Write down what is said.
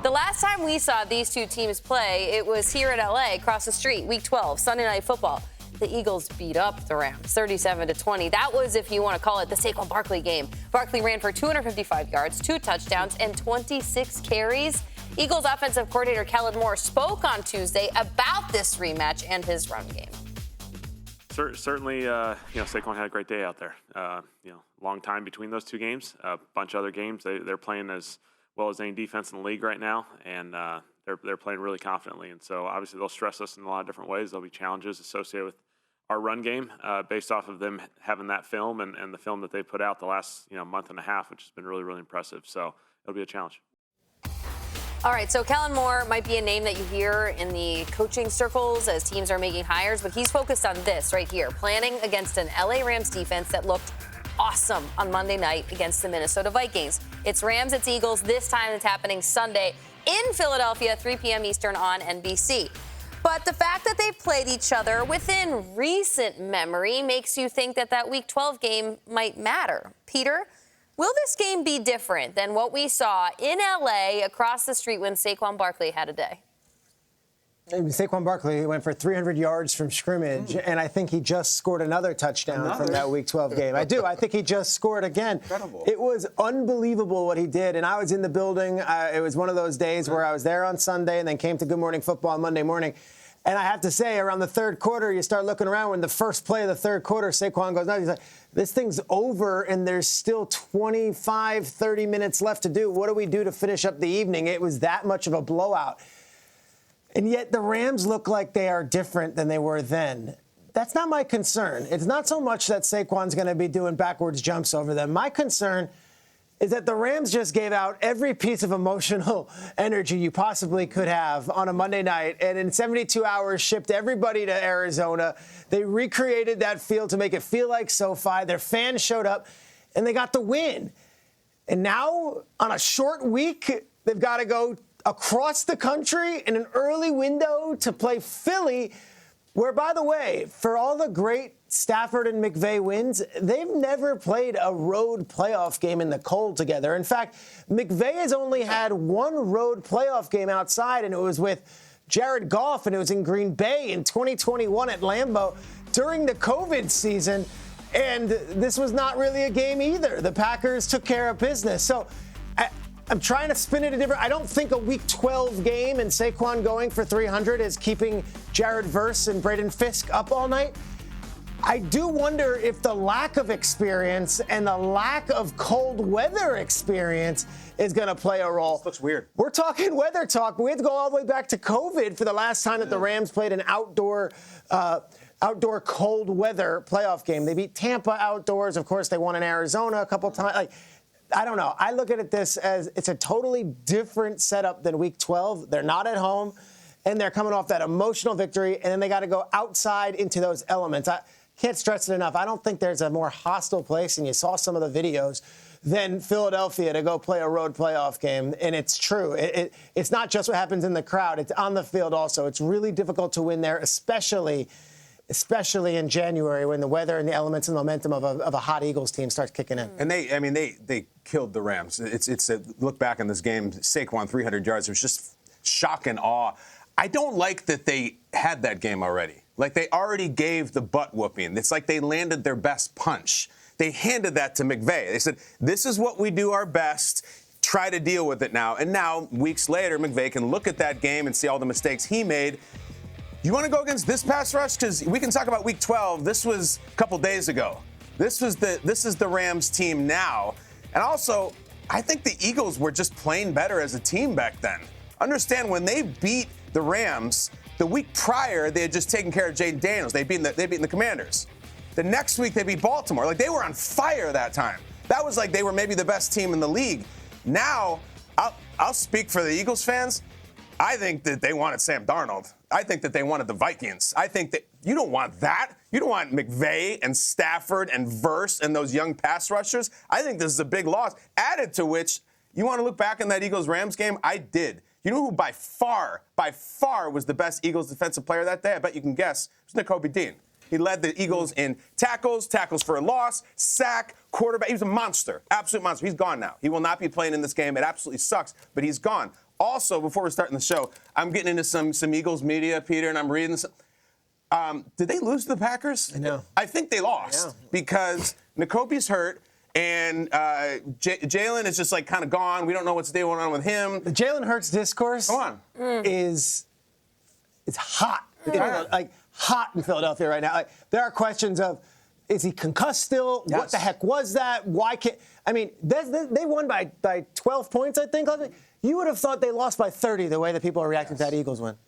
The last time we saw these two teams play, it was here in LA, across the street, Week 12, Sunday Night Football. The Eagles beat up the Rams, 37-20. That was, if you want to call it, the Saquon Barkley game. Barkley ran for 255 yards, 2 touchdowns, and 26 carries. Eagles offensive coordinator Kellen Moore spoke on Tuesday about this rematch and his run game. Certainly, Saquon had a great day out there. Long time between those two games. A bunch of other games. They're playing as well as any defense in the league right now, and they're playing really confidently. And so, obviously, they'll stress us in a lot of different ways. There'll be challenges associated with our run game based off of them having that film and the film that they put out the last month and a half, which has been really, really impressive. So it'll be a challenge. All right, so Kellen Moore might be a name that you hear in the coaching circles as teams are making hires, but he's focused on this right here, planning against an LA Rams defense that looked awesome on Monday night against the Minnesota Vikings. It's Rams, it's Eagles. This time it's happening Sunday in Philadelphia, 3 p.m. Eastern on NBC. But the fact that they've played each other within recent memory makes you think that Week 12 game might matter. Peter, will this game be different than what we saw in L.A. across the street when Saquon Barkley had a day? Saquon Barkley went for 300 yards from scrimmage, and I think he just scored another touchdown from that Week 12 game. I do. I think he just scored again. Incredible. It was unbelievable what he did, and I was in the building. It was one of those days where I was there on Sunday and then came to Good Morning Football on Monday morning. And I have to say, around the third quarter, you start looking around when the first play of the third quarter, Saquon goes nuts. He's like, this thing's over, and there's still 25, 30 minutes left to do. What do we do to finish up the evening? It was that much of a blowout. And yet the Rams look like they are different than they were then. That's not my concern. It's not so much that Saquon's going to be doing backwards jumps over them. My concern is that the Rams just gave out every piece of emotional energy you possibly could have on a Monday night, and in 72 hours shipped everybody to Arizona. They recreated that field to make it feel like SoFi. Their fans showed up, and they got the win. And now, on a short week, they've got to go across the country in an early window to play Philly, where, by the way, for all the great Stafford and McVay wins, they've never played a road playoff game in the cold together. In fact, McVay has only had one road playoff game outside, and it was with Jared Goff, and it was in Green Bay in 2021 at Lambeau during the COVID season. And this was not really a game either. The Packers took care of business. So I'm trying to spin it a different. I don't think a Week 12 game and Saquon going for 300 is keeping Jared Verse and Braden Fisk up all night. I do wonder if the lack of experience and the lack of cold weather experience is going to play a role. This looks weird. We're talking weather talk, but we have to go all the way back to COVID for the last time that the Rams played an outdoor cold weather playoff game. They beat Tampa outdoors. Of course, they won in Arizona a couple times. I don't know. I look at this as it's a totally different setup than Week 12. They're not at home, and they're coming off that emotional victory, and then they got to go outside into those elements. I can't stress it enough. I don't think there's a more hostile place, and you saw some of the videos, than Philadelphia to go play a road playoff game. And it's true. It's not just what happens in the crowd. It's on the field also. It's really difficult to win there, especially in January when the weather and the elements and momentum of a hot Eagles team starts kicking in. And they killed the Rams. It's a look back in this game, Saquon 300 yards. It was just shock and awe. I don't like that they had that game already. Like, they already gave the butt whooping. It's like they landed their best punch. They handed that to McVay. They said, this is what we do our best. Try to deal with it now. And now, weeks later, McVay can look at that game and see all the mistakes he made. You want to go against this pass rush? Because we can talk about Week 12. This was a couple days ago. This is the Rams team now. And also, I think the Eagles were just playing better as a team back then. Understand, when they beat the Rams, the week prior, they had just taken care of Jaden Daniels. They'd beaten the Commanders. The next week, they beat Baltimore. Like, they were on fire that time. That was like they were maybe the best team in the league. Now, I'll speak for the Eagles fans. I think that they wanted Sam Darnold. I think that they wanted the Vikings. I think that you don't want that. You don't want McVay and Stafford and Verse and those young pass rushers. I think this is a big loss. Added to which, you want to look back in that Eagles-Rams game? I did. You know who by far was the best Eagles defensive player that day? I bet you can guess. It was Nakobe Dean. He led the Eagles in tackles for a loss, sack, quarterback. He was a monster, absolute monster. He's gone now. He will not be playing in this game. It absolutely sucks, but he's gone. Also, before we're starting the show, I'm getting into some Eagles media, Peter, and I'm reading some. Did they lose to the Packers? I know. I think they lost because N'Kobe's hurt. And Jalen is just like kind of gone. We don't know what's going on with him. The Jalen Hurts discourse is hot. Like hot in Philadelphia right now. Like, there are questions of, is he concussed still? Yes. What the heck was that? Why can't? I mean, they won by 12 points, I think. You would have thought they lost by 30 the way that people are reacting to that Eagles win.